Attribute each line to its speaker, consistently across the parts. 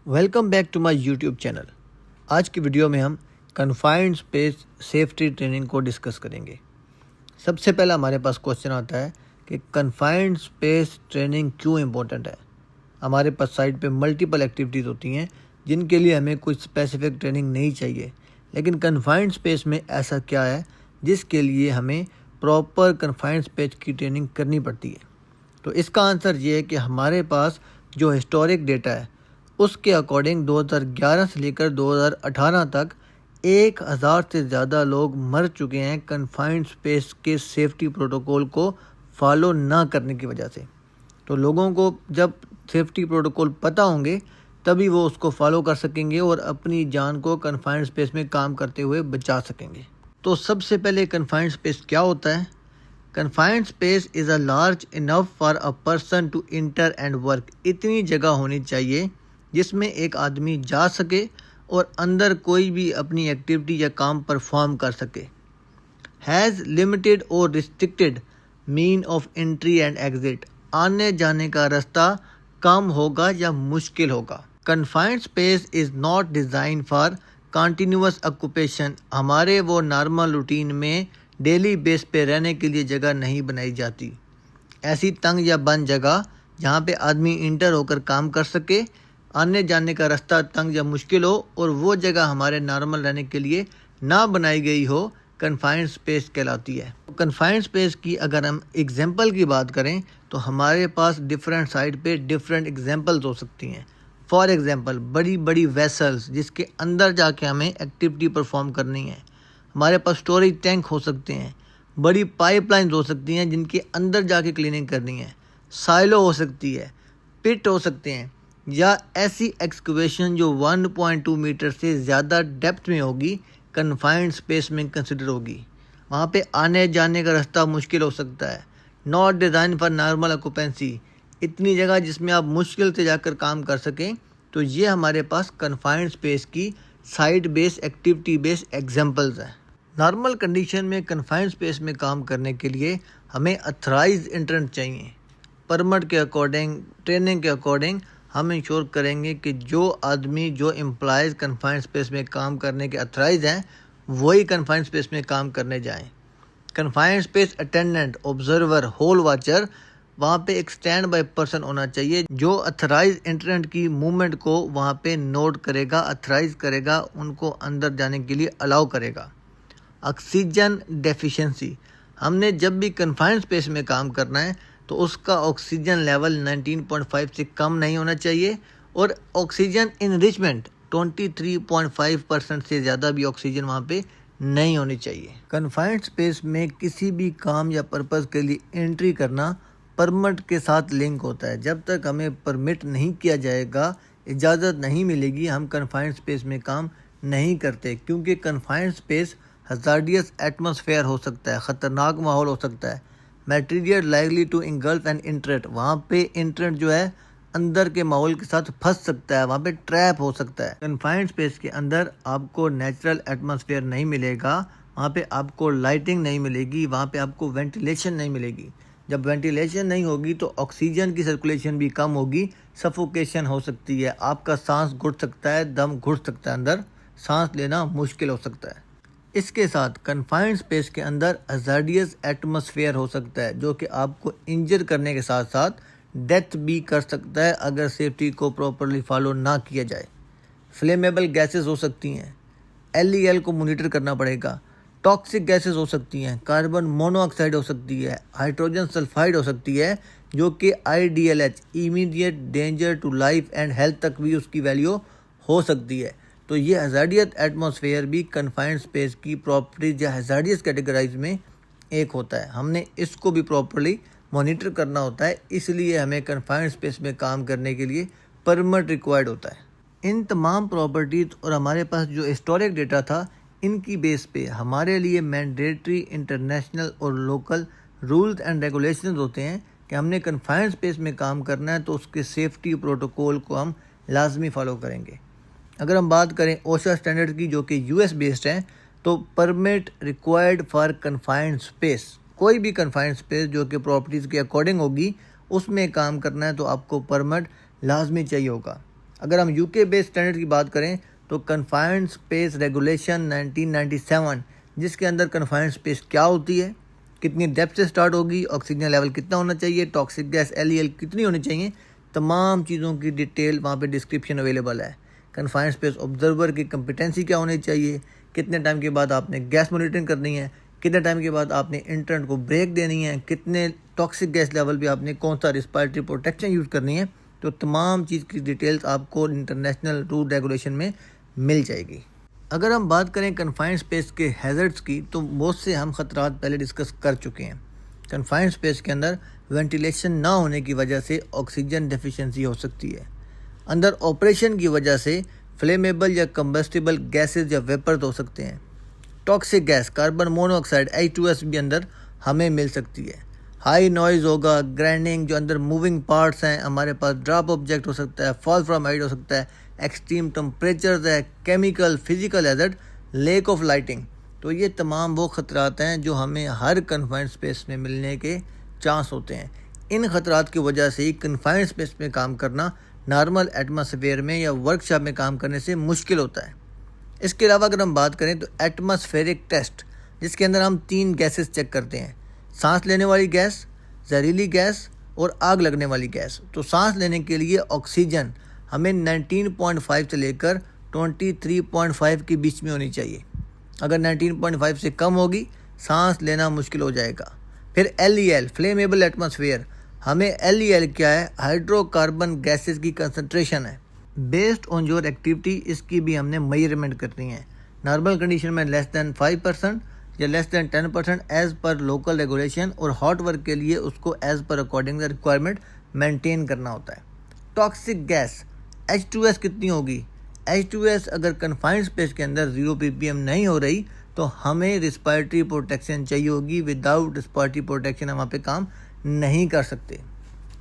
Speaker 1: Welcome back to my YouTube channel. आज की video में हम कन्फाइंड स्पेस सेफ्टी ट्रेनिंग को डिस्कस करेंगे। सबसे पहला हमारे पास क्वेश्चन आता है कि कन्फाइंड स्पेस ट्रेनिंग क्यों इम्पोर्टेंट है। हमारे पास साइट पे मल्टीपल एक्टिविटीज़ होती हैं जिनके लिए हमें कुछ स्पेसिफिक ट्रेनिंग नहीं चाहिए, लेकिन कन्फाइंड स्पेस में ऐसा क्या है जिसके लिए हमें प्रॉपर कन्फाइंड स्पेस की ट्रेनिंग करनी पड़ती है। तो इसका आंसर ये है कि हमारे पास जो हिस्टोरिक डेटा है उसके अकॉर्डिंग 2011 से लेकर 2018 तक 1000 से ज़्यादा लोग मर चुके हैं कन्फाइंड स्पेस के सेफ्टी प्रोटोकॉल को फॉलो ना करने की वजह से। तो लोगों को जब सेफ्टी प्रोटोकॉल पता होंगे तभी वो उसको फॉलो कर सकेंगे और अपनी जान को कन्फाइंड स्पेस में काम करते हुए बचा सकेंगे। तो सबसे पहले कन्फाइंड स्पेस क्या होता है? Confined space is a large enough for a person to enter and work. इतनी जगह होनी चाहिए जिसमें एक आदमी जा सके और अंदर कोई भी अपनी एक्टिविटी या काम परफॉर्म कर सके। हैज़ लिमिटेड और restricted mean of entry and exit. आने जाने का रास्ता कम होगा या मुश्किल होगा। Confined space is not design for continuous occupation. हमारे वो नॉर्मल रूटीन में डेली बेस पे रहने के लिए जगह नहीं बनाई जाती। ऐसी तंग या बंद जगह जहाँ पे आदमी इंटर होकर काम कर सके, आने जाने का रास्ता तंग या मुश्किल हो और वो जगह हमारे नॉर्मल रहने के लिए ना बनाई गई हो, कन्फाइंड स्पेस कहलाती है। कन्फाइंड स्पेस की अगर हम एग्जांपल की बात करें तो हमारे पास डिफरेंट साइड पे डिफरेंट एग्जांपल्स हो सकती हैं। फॉर एग्जांपल बड़ी बड़ी वेसल्स जिसके अंदर जाके हमें एक्टिविटी परफॉर्म करनी है। हमारे पास स्टोरेज टैंक हो सकते हैं, बड़ी पाइपलाइंस हो सकती हैं जिनके अंदर जाके क्लीनिंग करनी है, साइलो हो सकती है, पिट हो सकते हैं, या ऐसी एक्सकवेशन जो 1.2 मीटर से ज़्यादा डेप्थ में होगी, कन्फाइंड स्पेस में कंसिडर होगी। वहाँ पे आने जाने का रास्ता मुश्किल हो सकता है। Not design for normal occupancy. इतनी जगह जिसमें आप मुश्किल से जाकर काम कर सकें। तो ये हमारे पास कन्फाइंड स्पेस की site based activity based examples हैं। नॉर्मल कंडीशन में कन्फाइंड स्पेस में काम करने के लिए हमें अथराइज्ड इंटरेंट चाहिए। परमिट के अकॉर्डिंग, ट्रेनिंग के अकॉर्डिंग हम इंश्योर करेंगे कि जो आदमी, जो एम्प्लॉयज़ कन्फाइंड स्पेस में काम करने के अथराइज हैं वही कन्फाइंड स्पेस में काम करने जाएं। Confined space attendant, observer, hole watcher, वहाँ पे एक स्टैंड बाय पर्सन होना चाहिए जो अथराइज इंटरेंट की मूवमेंट को वहाँ पे नोट करेगा, अथराइज करेगा, उनको अंदर जाने के लिए अलाउ करेगा। ऑक्सीजन डेफिशिएंसी, हमने जब भी कन्फाइंड स्पेस में काम करना है तो उसका ऑक्सीजन लेवल 19.5 से कम नहीं होना चाहिए और ऑक्सीजन इनरिचमेंट 23.5% से ज़्यादा भी ऑक्सीजन वहाँ पे नहीं होनी चाहिए। कन्फाइंड स्पेस में किसी भी काम या पर्पज़ के लिए एंट्री करना परमिट के साथ लिंक होता है। जब तक हमें परमिट नहीं किया जाएगा, इजाज़त नहीं मिलेगी, हम कन्फाइंड स्पेस में काम नहीं करते, क्योंकि कन्फाइंड स्पेस हज़ार्डियस एटमॉस्फेयर हो सकता है, ख़तरनाक माहौल हो सकता है। Material likely to engulf and inert, वहाँ पे इंटरेट जो है अंदर के माहौल के साथ फंस सकता है, वहाँ पे ट्रैप हो सकता है। कन्फाइंड स्पेस के अंदर आपको नेचुरल एटमॉस्फेयर नहीं मिलेगा, वहाँ पे आपको लाइटिंग नहीं मिलेगी, वहाँ पे आपको वेंटिलेशन नहीं मिलेगी। जब वेंटिलेशन नहीं होगी तो ऑक्सीजन की सर्कुलेशन भी कम होगी, सफोकेशन हो सकती है, आपका सांस घुट सकता है, दम घुट सकता है, अंदर सांस लेना मुश्किल हो सकता है। इसके साथ कन्फाइंड स्पेस के अंदर हज़ार्डियस एटमॉस्फेयर हो सकता है जो कि आपको इंजर करने के साथ साथ डेथ भी कर सकता है अगर सेफ्टी को प्रॉपरली फॉलो ना किया जाए। फ्लेमेबल गैसेस हो सकती हैं, LEL को मॉनिटर करना पड़ेगा। टॉक्सिक गैसेस हो सकती हैं, कार्बन मोनोऑक्साइड हो सकती है, हाइड्रोजन सल्फाइड हो सकती है जो कि IDLH, immediate danger to life and health तक भी उसकी वैल्यू हो सकती है। तो ये हज़ार्डियस एटमॉस्फेयर भी कन्फाइंड स्पेस की प्रॉपर्टीज या हज़ार्डियस कैटेगराइज में एक होता है। हमने इसको भी प्रॉपरली मॉनिटर करना होता है, इसलिए हमें कन्फाइंड स्पेस में काम करने के लिए परमिट रिक्वायर्ड होता है। इन तमाम प्रॉपर्टीज़ और हमारे पास जो हिस्टोरिक डेटा था, इनकी बेस पे हमारे लिए मैंडेटरी इंटरनेशनल और लोकल रूल्स एंड रेगुलेशंस होते हैं कि हमने कन्फाइंड स्पेस में काम करना है तो उसके सेफ्टी प्रोटोकॉल को हम लाजमी फॉलो करेंगे। अगर हम बात करें ओशा स्टैंडर्ड की जो कि US बेस्ड है, तो permit required for confined space, कोई भी कन्फाइंड स्पेस जो कि प्रॉपर्टीज़ के अकॉर्डिंग होगी उसमें काम करना है तो आपको परमिट लाजमी चाहिए होगा। अगर हम यूके बेस्ड स्टैंडर्ड की बात करें तो कन्फाइंड स्पेस रेगुलेशन 1997, जिसके अंदर कन्फाइंड स्पेस क्या होती है, कितनी डेप्थ से स्टार्ट होगी, ऑक्सीजन लेवल कितना होना चाहिए, टॉक्सिक गैस LEL कितनी होनी चाहिए, तमाम चीज़ों की डिटेल वहाँ पे डिस्क्रिप्शन अवेलेबल है। कन्फाइंड स्पेस ऑब्जर्वर की कंपिटेंसी क्या होनी चाहिए, कितने टाइम के बाद आपने गैस मॉनिटरिंग करनी है, कितने टाइम के बाद आपने इंटरनेट को ब्रेक देनी है, कितने टॉक्सिक गैस लेवल पे आपने कौन सा रिस्पायरेटरी प्रोटेक्शन यूज़ करनी है, तो तमाम चीज़ की डिटेल्स आपको इंटरनेशनल रूल रेगुलेशन में मिल जाएगी। अगर हम बात करें कन्फाइंड स्पेस के हैज़र्ड्स की, तो बहुत से हम ख़तरात पहले डिस्कस कर चुके हैं। कन्फाइंड स्पेस के अंदर वेंटिलेशन ना होने की वजह से ऑक्सीजन डेफिशिएंसी हो सकती है। अंदर ऑपरेशन की वजह से फ्लेमेबल या कंबस्टिबल गैसेज या वेपर्स हो सकते हैं। Toxic gas carbon monoxide H2S भी अंदर हमें मिल सकती है। हाई नॉइज़ होगा, ग्राइंडिंग, जो अंदर मूविंग पार्ट्स हैं, हमारे पास ड्रॉप ऑब्जेक्ट हो सकता है, फॉल फ्रॉम हाइट हो सकता है, एक्सट्रीम टेम्परेचर्स है, chemical physical hazard, lake of lighting. तो ये तमाम वो ख़तरात हैं जो हमें हर कन्फाइंड स्पेस में मिलने के चांस होते हैं। इन ख़तरात की वजह से ही कन्फाइंड स्पेस में काम करना नॉर्मल एटमॉस्फेयर में या वर्कशॉप में काम करने से मुश्किल होता है। इसके अलावा अगर हम बात करें तो एटमॉस्फेरिक टेस्ट, जिसके अंदर हम 3 गैसेस चेक करते हैं, सांस लेने वाली गैस, जहरीली गैस और आग लगने वाली गैस। तो सांस लेने के लिए ऑक्सीजन हमें 19.5 से लेकर 23.5 के बीच में होनी चाहिए। अगर 19.5 से कम होगी सांस लेना मुश्किल हो जाएगा। फिर LEL फ्लेमेबल एटमॉस्फेयर, हमें LEL क्या है, हाइड्रोकार्बन गैसेस की कंसंट्रेशन है। बेस्ड ऑन योर एक्टिविटी इसकी भी हमने मेजरमेंट करनी है। नॉर्मल कंडीशन में लेस दैन 5% या less than 10% as per local regulation, और हॉट वर्क के लिए उसको as per according the requirement maintain करना होता है। टॉक्सिक गैस H2S कितनी होगी, H2S अगर कन्फाइंड स्पेस के अंदर 0 ppm नहीं हो रही तो हमें रिस्पायरेटरी प्रोटेक्शन चाहिए होगी। विदाउट रिस्पायरेटरी प्रोटेक्शन हम वहाँ पे काम नहीं कर सकते।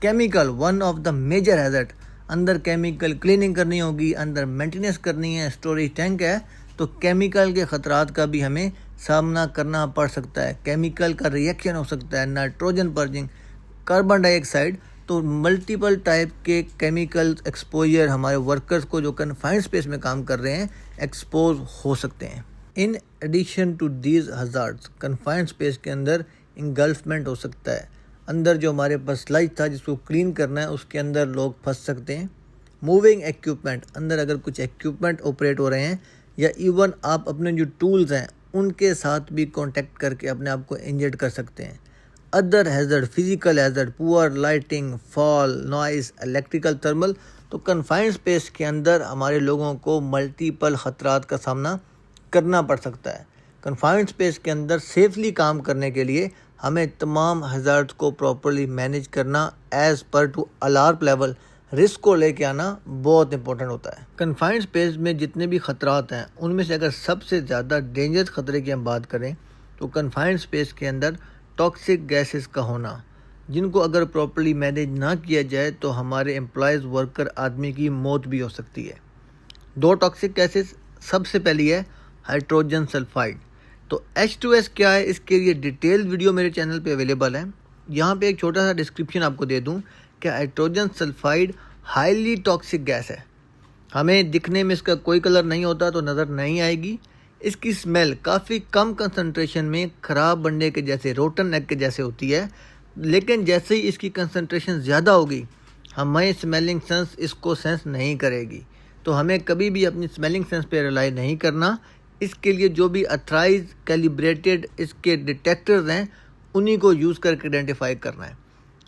Speaker 1: Chemical one of the major hazard, अंदर केमिकल क्लीनिंग करनी होगी, अंदर मेंटेनेंस करनी है, स्टोरेज टैंक है, तो केमिकल के ख़तरात का भी हमें सामना करना पड़ सकता है। केमिकल का रिएक्शन हो सकता है, नाइट्रोजन पर्जिंग, कार्बन डाइऑक्साइड, तो मल्टीपल टाइप के केमिकल एक्सपोजर हमारे वर्कर्स को जो कन्फाइंड स्पेस में काम कर रहे हैं एक्सपोज हो सकते हैं। In addition to these hazards confined space के अंदर इंगल्फमेंट हो सकता है। अंदर जो हमारे पास स्लाइड था जिसको क्लीन करना है उसके अंदर लोग फंस सकते हैं। मूविंग इक्विपमेंट, अंदर अगर कुछ इक्विपमेंट ऑपरेट हो रहे हैं या इवन आप अपने जो टूल्स हैं उनके साथ भी कांटेक्ट करके अपने आप को इंजर्ड कर सकते हैं। Other hazard, physical hazard, poor lighting, fall, noise, electrical, thermal, तो कन्फाइंड स्पेस के अंदर हमारे लोगों को मल्टीपल ख़तरात का सामना करना पड़ सकता है। कन्फाइंड स्पेस के अंदर सेफली काम करने के लिए हमें तमाम हैज़र्ड्स को प्रॉपर्ली मैनेज करना as per to alarm level, risk को लेके आना बहुत इंपॉर्टेंट होता है। कन्फाइंड स्पेस में जितने भी ख़तरात हैं उनमें से अगर सबसे ज़्यादा डेंजरस ख़तरे की हम बात करें तो कन्फाइंड स्पेस के अंदर टॉक्सिक गैसेस का होना, जिनको अगर प्रॉपर्ली मैनेज ना किया जाए तो हमारे एम्प्लॉयज़, वर्कर, आदमी की मौत भी हो सकती है। 2 टॉक्सिक गैसेस, सबसे पहली है हाइड्रोजन सल्फाइड। तो H2S क्या है, इसके लिए डिटेल वीडियो मेरे चैनल पे अवेलेबल है। यहाँ पे एक छोटा सा डिस्क्रिप्शन आपको दे दूँ कि hydrogen sulphide highly toxic gas है। हमें दिखने में इसका कोई कलर नहीं होता तो नज़र नहीं आएगी। इसकी स्मेल काफ़ी कम कंसंट्रेशन में ख़राब अंडे के जैसे, रोटन एग के जैसे होती है, लेकिन जैसे ही इसकी कंसंट्रेशन ज़्यादा होगी हमें स्मेलिंग सेंस इसको सेंस नहीं करेगी। तो हमें कभी भी अपनी स्मेलिंग सेंस पे रिलाई नहीं करना। इसके लिए जो भी अथराइज कैलिब्रेटेड इसके डिटेक्टर्स हैं उन्हीं को यूज़ करके आइडेंटिफाई करना है।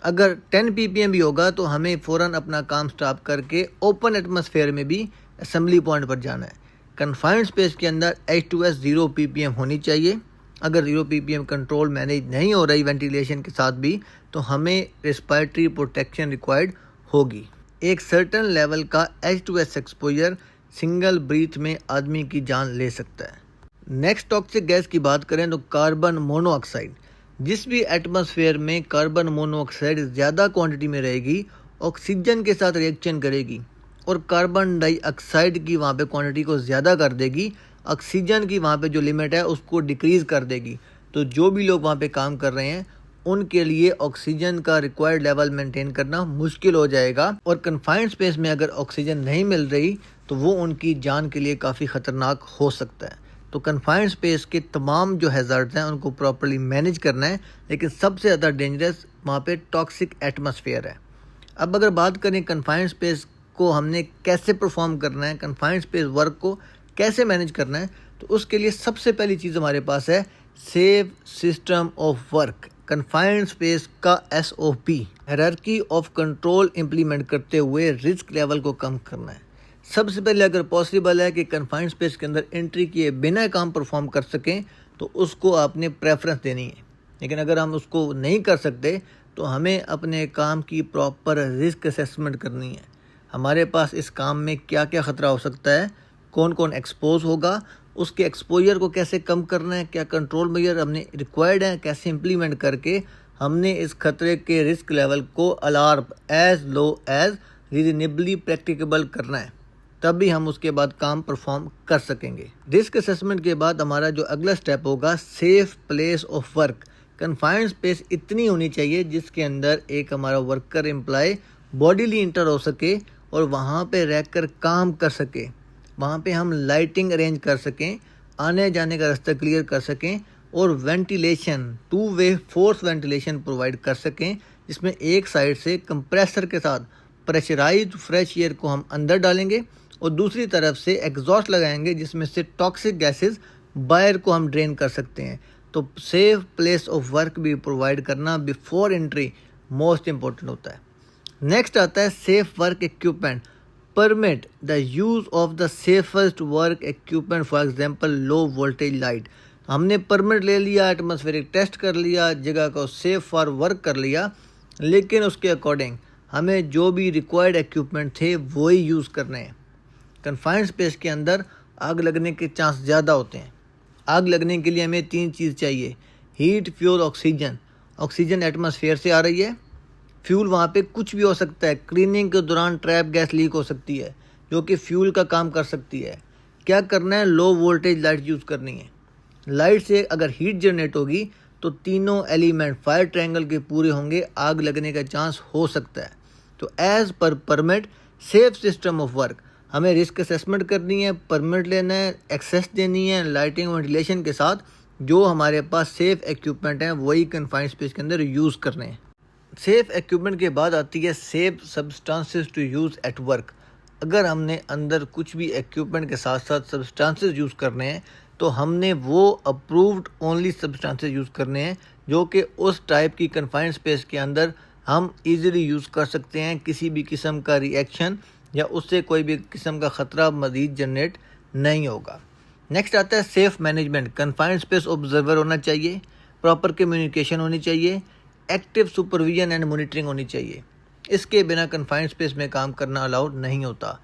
Speaker 1: अगर 10 ppm भी होगा तो हमें फ़ौरन अपना काम स्टॉप करके ओपन एटमॉस्फेयर में भी असेंबली पॉइंट पर जाना है। कन्फाइंड स्पेस के अंदर H2S 0 ppm होनी चाहिए। अगर 0 ppm कंट्रोल मैनेज नहीं हो रही वेंटिलेशन के साथ भी तो हमें रिस्पायरेटरी प्रोटेक्शन रिक्वायर्ड होगी। एक सर्टन लेवल का H2S एक्सपोजर सिंगल ब्रीथ में आदमी की जान ले सकता है। नेक्स्ट टॉक्सिक गैस की बात करें तो कार्बन मोनोऑक्साइड। जिस भी एटमॉस्फेयर में कार्बन मोनोऑक्साइड ज़्यादा क्वांटिटी में रहेगी ऑक्सीजन के साथ रिएक्शन करेगी और कार्बन डाइऑक्साइड की वहाँ पे क्वांटिटी को ज़्यादा कर देगी, ऑक्सीजन की वहाँ पे जो लिमिट है उसको डिक्रीज़ कर देगी। तो जो भी लोग वहाँ पे काम कर रहे हैं उनके लिए ऑक्सीजन का रिक्वायर्ड लेवल मेंटेन करना मुश्किल हो जाएगा और कन्फाइंड स्पेस में अगर ऑक्सीजन नहीं मिल रही तो वो उनकी जान के लिए काफ़ी ख़तरनाक हो सकता है। तो कन्फाइंड स्पेस के तमाम जो हैज़ार्ड्स हैं उनको प्रॉपर्ली मैनेज करना है, लेकिन सबसे ज़्यादा डेंजरस वहाँ पे टॉक्सिक एटमॉस्फेयर है। अब अगर बात करें कन्फाइंड स्पेस को हमने कैसे परफॉर्म करना है, कन्फाइंड स्पेस वर्क को कैसे मैनेज करना है, तो उसके लिए सबसे पहली चीज़ हमारे पास है safe system of work. Confined space का SOP hierarchy of control implement करते हुए रिस्क लेवल को कम करना है। सबसे पहले अगर पॉसिबल है कि कन्फाइंड स्पेस के अंदर एंट्री किए बिना काम परफॉर्म कर सकें तो उसको आपने प्रेफरेंस देनी है, लेकिन अगर हम उसको नहीं कर सकते तो हमें अपने काम की प्रॉपर रिस्क असेसमेंट करनी है। हमारे पास इस काम में क्या क्या ख़तरा हो सकता है, कौन कौन एक्सपोज होगा, उसके एक्सपोजर को कैसे कम करना है, क्या कंट्रोल मेजर हमने रिक्वायर्ड है, कैसे इम्प्लीमेंट करके हमने इस खतरे के रिस्क लेवल को alarm as low as reasonably practicable करना है, तभी हम उसके बाद काम परफॉर्म कर सकेंगे। रिस्क असेसमेंट के बाद हमारा जो अगला स्टेप होगा safe place of work. Confined space इतनी होनी चाहिए जिसके अंदर एक हमारा वर्कर एम्प्लॉय बॉडीली इंटर हो सके और वहाँ पे रहकर काम कर सके। वहाँ पे हम लाइटिंग अरेंज कर सकें, आने जाने का रास्ता क्लियर कर सकें और वेंटिलेशन 2 वे फोर्स वेंटिलेशन प्रोवाइड कर सकें, जिसमें एक साइड से कंप्रेसर के साथ प्रेशराइज्ड फ्रेश एयर को हम अंदर डालेंगे और दूसरी तरफ से एग्जॉस्ट लगाएंगे जिसमें से टॉक्सिक गैसेस बाहर को हम ड्रेन कर सकते हैं। तो सेफ प्लेस ऑफ वर्क भी प्रोवाइड करना बिफोर एंट्री मोस्ट इम्पोर्टेंट होता है। नेक्स्ट आता है safe work equipment. Permit the use of the safest work equipment, for example low voltage light. हमने परमिट ले लिया, एटमॉस्फेरिक टेस्ट कर लिया, जगह को सेफ फॉर वर्क कर लिया, लेकिन उसके अकॉर्डिंग हमें जो भी रिक्वायर्ड इक्विपमेंट थे वही यूज़ करने हैं। कन्फाइंड स्पेस के अंदर आग लगने के चांस ज़्यादा होते हैं। आग लगने के लिए हमें 3 चीज़ चाहिए, heat, fuel, oxygen. Oxygen atmosphere से आ रही है, फ्यूल वहाँ पे कुछ भी हो सकता है, क्लीनिंग के दौरान ट्रैप गैस लीक हो सकती है जो कि फ्यूल का काम कर सकती है। क्या करना है, लो वोल्टेज लाइट यूज़ करनी है। लाइट से अगर हीट जनरेट होगी तो तीनों एलिमेंट फायर ट्रायंगल के पूरे होंगे, आग लगने का चांस हो सकता है। तो एज़ पर permit safe system of work हमें रिस्क असेसमेंट करनी है, परमिट लेना है, एक्सेस देनी है, लाइटिंग वेंटिलेशन के साथ जो हमारे पास सेफ इक्विपमेंट हैं वही कन्फाइंड स्पेस के अंदर यूज़ करने हैं। सेफ इक्विपमेंट के बाद आती है safe substances to use at work. अगर हमने अंदर कुछ भी इक्विपमेंट के साथ साथ सब्सटेंसेस यूज़ करने हैं तो हमने वो अप्रूव्ड ओनली सब्सटेंसेस यूज़ करने हैं जो कि उस टाइप की कन्फाइंड स्पेस के अंदर हम इजीली यूज़ कर सकते हैं। किसी भी किस्म का रिएक्शन या उससे कोई भी किस्म का ख़तरा मज़ीद जनरेट नहीं होगा। नेक्स्ट आता है safe management. Confined space observer होना चाहिए, प्रॉपर कम्युनिकेशन होनी चाहिए, एक्टिव सुपरविजन एंड मॉनिटरिंग होनी चाहिए। इसके बिना कन्फाइंड स्पेस में काम करना अलाउड नहीं होता।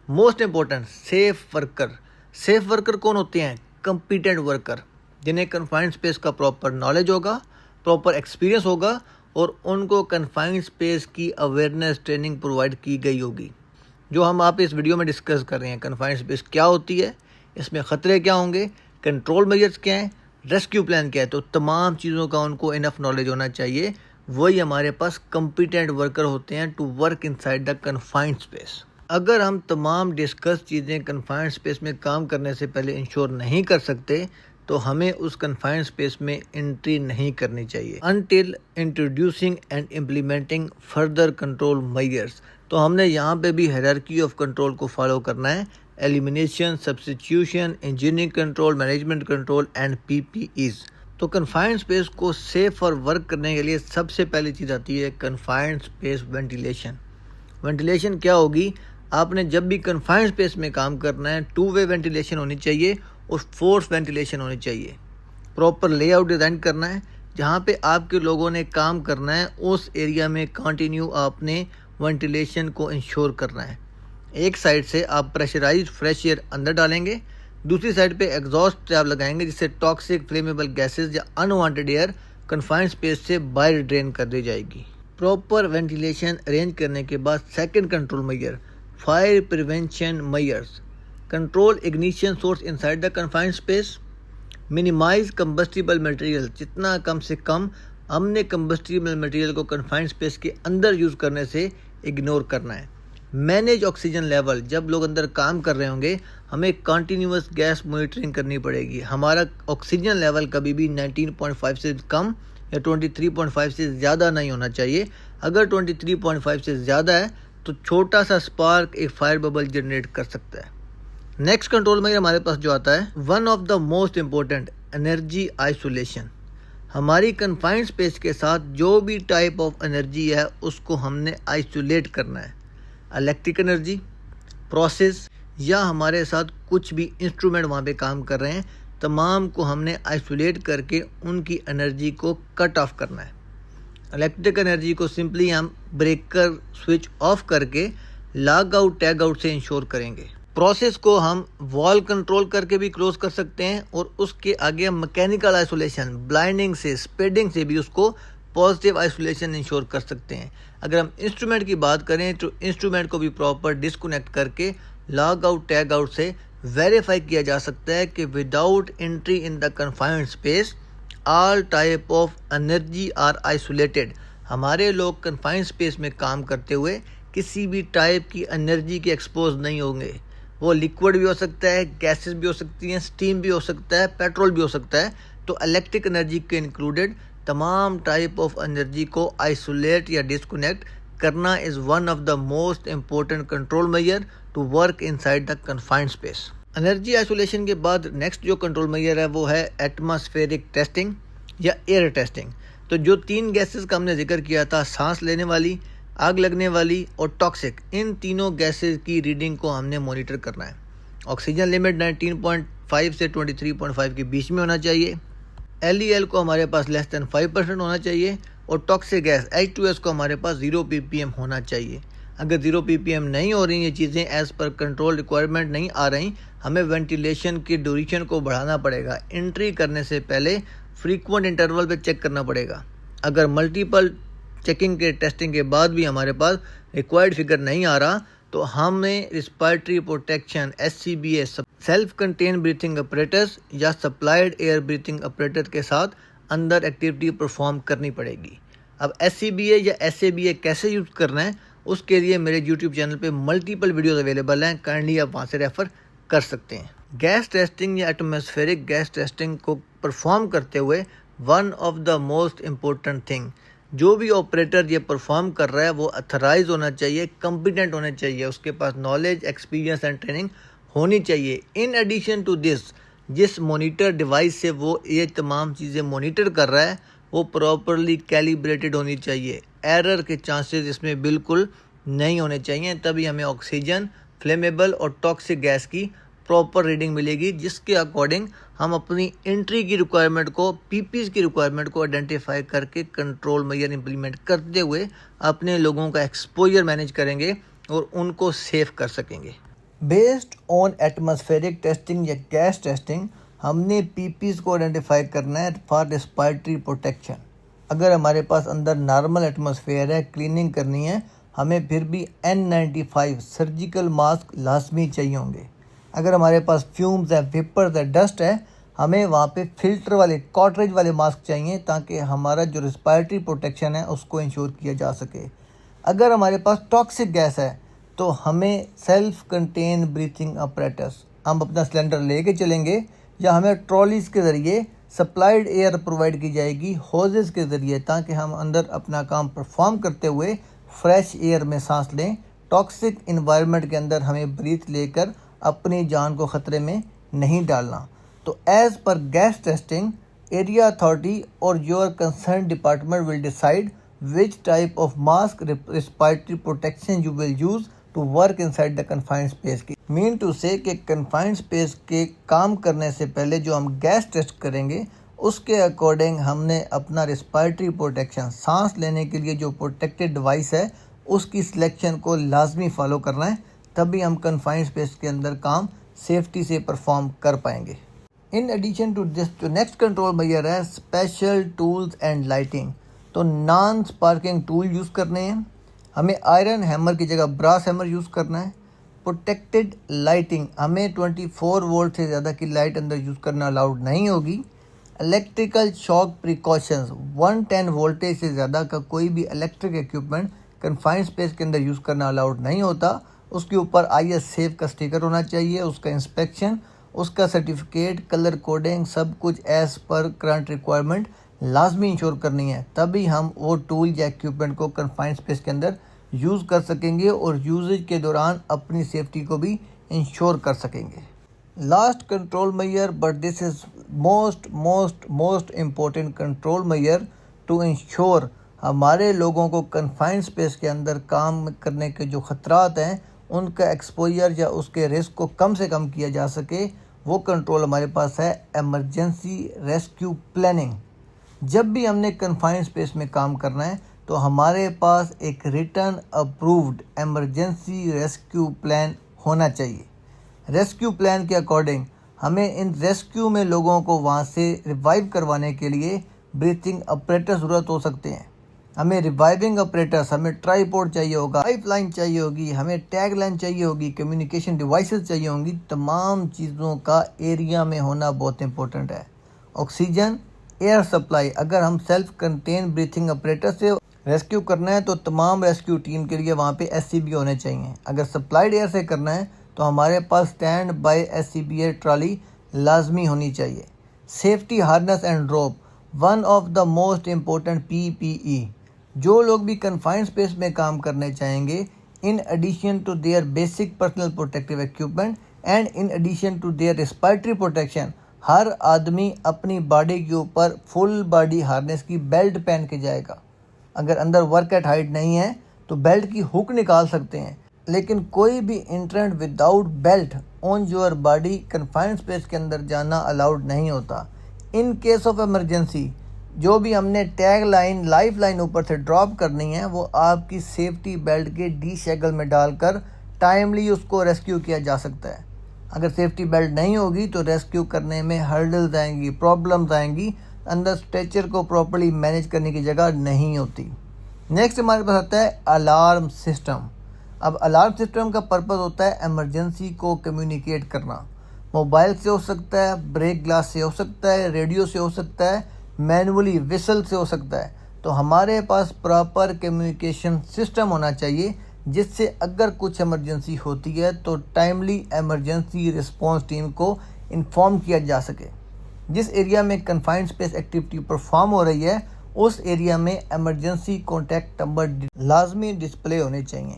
Speaker 1: Most important safe worker. Safe worker कौन होते हैं, कम्पिटेंट वर्कर, जिन्हें कन्फाइंड स्पेस का प्रॉपर नॉलेज होगा, प्रॉपर एक्सपीरियंस होगा और उनको कन्फाइंड स्पेस की अवेयरनेस ट्रेनिंग प्रोवाइड की गई होगी, जो हम आप इस वीडियो में डिस्कस कर रहे हैं। कन्फाइंड स्पेस क्या होती है, इसमें ख़तरे क्या होंगे, कंट्रोल मेजर्स क्या हैं, रेस्क्यू प्लान क्या है, तो तमाम चीज़ों का उनको इनफ नॉलेज होना चाहिए। वही हमारे पास कम्पिटेंट वर्कर होते हैं to work inside the confined space. अगर हम तमाम डिस्कस चीज़ें कन्फाइंड स्पेस में काम करने से पहले इंश्योर नहीं कर सकते तो हमें उस कन्फाइंड स्पेस में एंट्री नहीं करनी चाहिए until introducing and implementing further control measures. तो हमने यहाँ पे भी हायरार्की ऑफ कंट्रोल को फॉलो करना है, elimination, substitution, engineering control, management control and PPEs। तो कन्फाइंड स्पेस को सेफ और वर्क करने के लिए सबसे पहली चीज़ आती है कन्फाइंड स्पेस वेंटिलेशन। वेंटिलेशन क्या होगी, आपने जब भी कन्फाइंड स्पेस में काम करना है 2 वे वेंटिलेशन होनी चाहिए और फोर्स वेंटिलेशन होनी चाहिए। प्रॉपर लेआउट डिज़ाइन करना है, जहाँ पे आपके लोगों ने काम करना है उस एरिया में कंटिन्यू आपने वेंटिलेशन को इंश्योर करना है। एक साइड से आप प्रेशराइज्ड फ्रेश एयर अंदर डालेंगे, दूसरी साइड पे एग्जॉस्ट ट्रैप लगाएंगे जिससे टॉक्सिक फ्लेमेबल गैसेस या अनवांटेड एयर कन्फाइंड स्पेस से बाहर ड्रेन कर दी जाएगी। प्रॉपर वेंटिलेशन अरेंज करने के बाद second control measure, fire prevention measures. Control ignition source inside the confined space, minimise combustible material, जितना कम से कम हमने कंबस्टिबल मटेरियल को कन्फाइंड स्पेस के अंदर यूज़ करने से इग्नोर करना है। मैनेज ऑक्सीजन लेवल, जब लोग अंदर काम कर रहे होंगे हमें कंटिन्यूस गैस मॉनिटरिंग करनी पड़ेगी। हमारा ऑक्सीजन लेवल कभी भी 19.5 से कम या 23.5 से ज़्यादा नहीं होना चाहिए। अगर 23.5 से ज़्यादा है तो छोटा सा स्पार्क एक फायर बबल जनरेट कर सकता है। नेक्स्ट कंट्रोल मेजर हमारे पास जो आता है, one of the most important, energy isolation. हमारी कन्फाइंड स्पेस के साथ जो भी टाइप ऑफ एनर्जी है उसको हमने आइसोलेट करना है। इलेक्ट्रिक एनर्जी, प्रोसेस या हमारे साथ कुछ भी इंस्ट्रूमेंट वहाँ पे काम कर रहे हैं, तमाम को हमने आइसोलेट करके उनकी एनर्जी को कट ऑफ करना है। इलेक्ट्रिक एनर्जी को सिंपली हम ब्रेकर स्विच ऑफ करके लॉग आउट टैग आउट से इंश्योर करेंगे। प्रोसेस को हम वॉल कंट्रोल करके भी क्लोज कर सकते हैं और उसके आगे हम मैकेनिकल आइसोलेशन, ब्लाइंडिंग से, स्पेडिंग से भी उसको पॉजिटिव आइसोलेशन इंश्योर कर सकते हैं। अगर हम इंस्ट्रूमेंट की बात करें तो इंस्ट्रूमेंट को भी प्रॉपर डिस्कनेक्ट करके लॉग आउट टैग आउट से वेरीफाई किया जा सकता है कि without entry in the confined space all type of energy are isolated. हमारे लोग कन्फाइंड स्पेस में काम करते हुए किसी भी टाइप की एनर्जी के एक्सपोज नहीं होंगे। वो लिक्विड भी हो सकता है, गैसेस भी हो सकती हैं, स्टीम भी हो सकता है, पेट्रोल भी हो सकता है। तो इलेक्ट्रिक एनर्जी के इंक्लूडेड तमाम टाइप ऑफ एनर्जी को आइसोलेट या डिस्कनेक्ट करना is one of the most important control measure to work inside the confined space. Energy isolation के बाद नेक्स्ट जो कंट्रोल मेजर है वो है एटमॉस्फेरिक टेस्टिंग या एयर टेस्टिंग। तो जो 3 गैसेस का हमने जिक्र किया था, सांस लेने वाली, आग लगने वाली और टॉक्सिक, इन तीनों गैसेस की रीडिंग को हमने मॉनिटर करना है। ऑक्सीजन लिमिट 19.5 से 23.5 के बीच में होना चाहिए। LEL को हमारे पास लेस दैन 5% होना चाहिए और टॉक्सिक गैस H2S को हमारे पास 0 ppm होना चाहिए। अगर 0 ppm नहीं हो रही ये चीज़ें, एज़ पर कंट्रोल रिक्वायरमेंट नहीं आ रही, हमें वेंटिलेशन की ड्यूरेशन को बढ़ाना पड़ेगा। एंट्री करने से पहले फ्रीक्वेंट इंटरवल पे चेक करना पड़ेगा। अगर मल्टीपल चेकिंग के टेस्टिंग के बाद भी हमारे पास रिक्वायर्ड फिगर नहीं आ रहा तो हमें respiratory protection SCBA, self contain breathing apparatus या सप्लाइड एयर ब्रीथिंग अपरेटस के साथ अंदर एक्टिविटी परफॉर्म करनी पड़ेगी। अब SCBA या SABA कैसे यूज़ करना है उसके लिए मेरे YouTube चैनल पे मल्टीपल वीडियोस अवेलेबल हैं, काइंडली आप वहाँ से रेफ़र कर सकते हैं। गैस टेस्टिंग या एटमॉस्फेरिक गैस टेस्टिंग को परफॉर्म करते हुए one of the most important thing, जो भी ऑपरेटर ये परफॉर्म कर रहा है वो अथराइज होना चाहिए, कॉम्पिटेंट होना चाहिए, उसके पास नॉलेज, एक्सपीरियंस एंड ट्रेनिंग होनी चाहिए। इन एडिशन टू दिस, जिस मॉनिटर डिवाइस से वो ये तमाम चीज़ें मॉनिटर कर रहा है वो प्रॉपरली कैलिब्रेटेड होनी चाहिए। एरर के चांसेस इसमें बिल्कुल नहीं होने चाहिए, तभी हमें ऑक्सीजन, फ्लेमेबल और टॉक्सिक गैस की प्रॉपर रीडिंग मिलेगी, जिसके अकॉर्डिंग हम अपनी एंट्री की रिक्वायरमेंट को, पीपीज की रिक्वायरमेंट को आइडेंटिफाई करके कंट्रोल मेजर इंप्लीमेंट करते हुए अपने लोगों का एक्सपोजर मैनेज करेंगे और उनको सेव कर सकेंगे। बेस्ड ऑन एटमॉस्फेरिक टेस्टिंग या गैस टेस्टिंग हमने पीपीज को आइडेंटिफाई करना है फॉर रिस्पायरेटरी प्रोटेक्शन। अगर हमारे पास अंदर नॉर्मल एटमॉस्फेयर है, क्लीनिंग करनी है, हमें फिर भी N95 सर्जिकल मास्क लाजमी चाहिए होंगे। अगर हमारे पास फ्यूम्स है, वेपर्स है, डस्ट है, हमें वहाँ पे फिल्टर वाले, कॉटरेज वाले मास्क चाहिए ताकि हमारा जो रिस्पायरेटरी प्रोटेक्शन है उसको इंश्योर किया जा सके। अगर हमारे पास टॉक्सिक गैस है तो हमें सेल्फ कंटेन ब्रीथिंग अपरेटस, हम अपना सिलेंडर लेके चलेंगे या हमें ट्रॉलीज के ज़रिए सप्लाइड एयर प्रोवाइड की जाएगी होजेस के ज़रिए, ताकि हम अंदर अपना काम परफॉर्म करते हुए फ्रेश एयर में सांस लें। टॉक्सिक इन्वायरमेंट के अंदर हमें ब्रीथ लेकर अपनी जान को ख़तरे में नहीं डालना। तो as per gas testing, area authority और your concern department will decide which type of mask respiratory protection you will use to work inside the confined space की। मीन टू से कि कन्फाइंड स्पेस के काम करने से पहले जो हम गैस टेस्ट करेंगे उसके अकॉर्डिंग हमने अपना रिस्पायरेटरी प्रोटेक्शन, सांस लेने के लिए जो प्रोटेक्टेड डिवाइस है उसकी सिलेक्शन को लाजमी फॉलो करना है, तभी हम कन्फाइंड स्पेस के अंदर काम सेफ्टी से परफॉर्म कर पाएंगे। इन एडिशन टू दिस जो नेक्स्ट कंट्रोल मेजर है स्पेशल टूल्स एंड लाइटिंग। तो नॉन स्पार्किंग टूल यूज़ करने हैं, हमें आयरन हैमर की जगह ब्रास हैमर यूज़ करना है। प्रोटेक्टेड लाइटिंग, हमें 24 वोल्ट से ज़्यादा की लाइट अंदर यूज़ करना अलाउड नहीं होगी। इलेक्ट्रिकल शॉक प्रिकॉशंस, 110 वोल्टेज से ज़्यादा का कोई भी इलेक्ट्रिक इक्विपमेंट कन्फाइंड स्पेस के अंदर यूज़ करना अलाउड नहीं होता। उसके ऊपर IS सेफ का स्टिकर होना चाहिए, उसका इंस्पेक्शन, उसका सर्टिफिकेट, कलर कोडिंग, सब कुछ एज़ पर करंट रिक्वायरमेंट लाजमी इंश्योर करनी है, तभी हम वो टूल या इक्विपमेंट को कन्फाइंड स्पेस के अंदर यूज़ कर सकेंगे और यूजेज के दौरान अपनी सेफ्टी को भी इंश्योर कर सकेंगे। Last control measure, but this is most important control measure to ensure हमारे लोगों को कन्फाइंड स्पेस के अंदर काम करने के जो ख़तरात हैं उनका एक्सपोजर या उसके रिस्क को कम से कम किया जा सके, वो कंट्रोल हमारे पास है एमरजेंसी रेस्क्यू प्लानिंग। जब भी हमने कन्फाइंड स्पेस में काम करना है तो हमारे पास एक written approved emergency rescue plan होना चाहिए। रेस्क्यू प्लान के अकॉर्डिंग हमें इन रेस्क्यू में लोगों को वहाँ से रिवाइव करवाने के लिए ब्रीथिंग ऑपरेटर ज़रूरत हो सकते हैं। हमें रिवाइविंग ऑपरेटर्स, हमें ट्राईपोड चाहिए होगा, लाइफ लाइन चाहिए होगी, हमें टैग लाइन चाहिए होगी, कम्युनिकेशन डिवाइसेस चाहिए होंगी। तमाम चीज़ों का एरिया में होना बहुत इंपॉर्टेंट है। ऑक्सीजन, एयर सप्लाई, अगर हम सेल्फ कंटेन ब्रीथिंग ऑपरेटर से रेस्क्यू करना है तो तमाम रेस्क्यू टीम के लिए वहाँ पे SCBA होने चाहिए। अगर सप्लाइड एयर से करना है तो हमारे पास स्टैंड बाय SCBA ट्रॉली लाजमी होनी चाहिए। Safety harness and rope, one of the most important PPE। जो लोग भी कन्फाइंड स्पेस में काम करने चाहेंगे, in addition to their basic personal protective equipment and in addition to their respiratory protection, हर आदमी अपनी बॉडी के ऊपर फुल बॉडी हार्नेस की बेल्ट पहन के जाएगा। अगर अंदर वर्क एट हाइट नहीं है तो बेल्ट की हुक निकाल सकते हैं, लेकिन कोई भी entrant without belt on your body confined space के अंदर जाना अलाउड नहीं होता। इन केस ऑफ इमरजेंसी जो भी हमने टैग लाइन, लाइफ लाइन ऊपर से ड्रॉप करनी है वो आपकी सेफ्टी बेल्ट के डी शैकल में डालकर टाइमली उसको रेस्क्यू किया जा सकता है। अगर सेफ्टी बेल्ट नहीं होगी तो रेस्क्यू करने में हर्डल्स आएंगी, प्रॉब्लम्स आएंगी, अंदर स्ट्रेचर को प्रॉपर्ली मैनेज करने की जगह नहीं होती। नेक्स्ट हमारे पास आता है अलार्म सिस्टम। अब अलार्म सिस्टम का पर्पस होता है इमरजेंसी को कम्युनिकेट करना। मोबाइल से हो सकता है, ब्रेक ग्लास से हो सकता है, रेडियो से हो सकता है, मैनुअली विसल से हो सकता है। तो हमारे पास प्रॉपर कम्युनिकेशन सिस्टम होना चाहिए जिससे अगर कुछ इमरजेंसी होती है तो टाइमली इमरजेंसी रिस्पॉन्स टीम को इन्फॉर्म किया जा सके। जिस एरिया में कन्फाइंड स्पेस एक्टिविटी परफॉर्म हो रही है उस एरिया में इमरजेंसी कॉन्टैक्ट नंबर लाजमी डिस्प्ले होने चाहिए।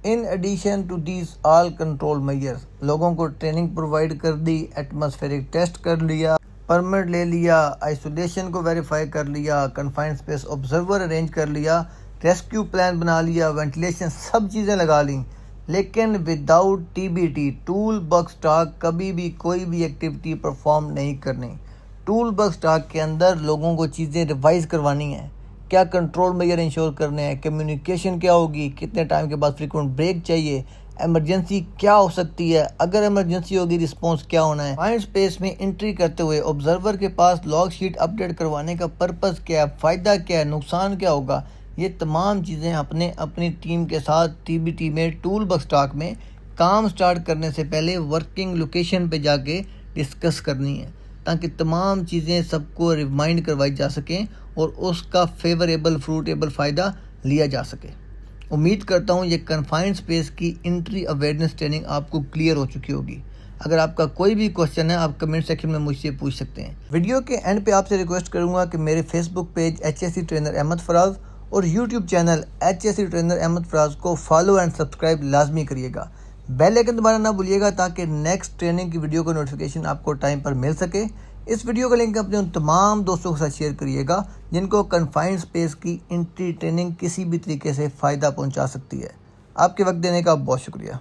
Speaker 1: In addition to these all control measures, लोगों को ट्रेनिंग प्रोवाइड कर दी, एटमॉस्फेरिक टेस्ट कर लिया, परमिट ले लिया, आइसोलेशन को वेरीफाई कर लिया, कन्फाइंड स्पेस ऑब्जर्वर अरेंज कर लिया, रेस्क्यू प्लान बना लिया, वेंटिलेशन, सब चीज़ें लगा ली, लेकिन without TBT tool box stock कभी भी कोई भी एक्टिविटी परफॉर्म नहीं करनी। टूल बॉक्स स्टॉक के अंदर लोगों को चीज़ें रिवाइज करवानी है, क्या कंट्रोल मेजर इंश्योर करने हैं, कम्युनिकेशन क्या होगी, कितने टाइम के बाद फ्रीक्वेंट ब्रेक चाहिए, इमरजेंसी क्या हो सकती है, अगर इमरजेंसी होगी रिस्पॉन्स क्या होना है। कन्फाइंड स्पेस में एंट्री करते हुए ऑब्जर्वर के पास लॉग शीट अपडेट करवाने का पर्पस क्या है, फ़ायदा क्या है, नुकसान क्या होगा, ये तमाम चीज़ें अपने अपनी टीम के साथ TBT में टूल बॉक्स स्टॉक में काम स्टार्ट करने से पहले वर्किंग लोकेशन पे जाके डिस्कस करनी है, ताकि तमाम चीज़ें सबको रिमाइंड करवाई जा सकें और उसका फेवरेबल फ्रूटेबल फ़ायदा लिया जा सके। उम्मीद करता हूँ ये कन्फाइंड स्पेस की एंट्री अवेयरनेस ट्रेनिंग आपको क्लियर हो चुकी होगी। अगर आपका कोई भी क्वेश्चन है आप कमेंट सेक्शन में मुझसे पूछ सकते हैं। वीडियो के एंड पे आपसे रिक्वेस्ट करूँगा कि मेरे Facebook page HSC trainer Ahmad Faraz और YouTube channel HSC trainer Ahmad Faraz को फॉलो एंड सब्सक्राइब लाजमी करिएगा। बेल आइकन दबाना ना भूलिएगा ताकि नेक्स्ट ट्रेनिंग की वीडियो का नोटिफिकेशन आपको टाइम पर मिल सके। इस वीडियो का लिंक अपने उन तमाम दोस्तों के साथ शेयर करिएगा जिनको कन्फाइंड स्पेस की एंट्री ट्रेनिंग किसी भी तरीके से फ़ायदा पहुंचा सकती है। आपके वक्त देने का बहुत शुक्रिया।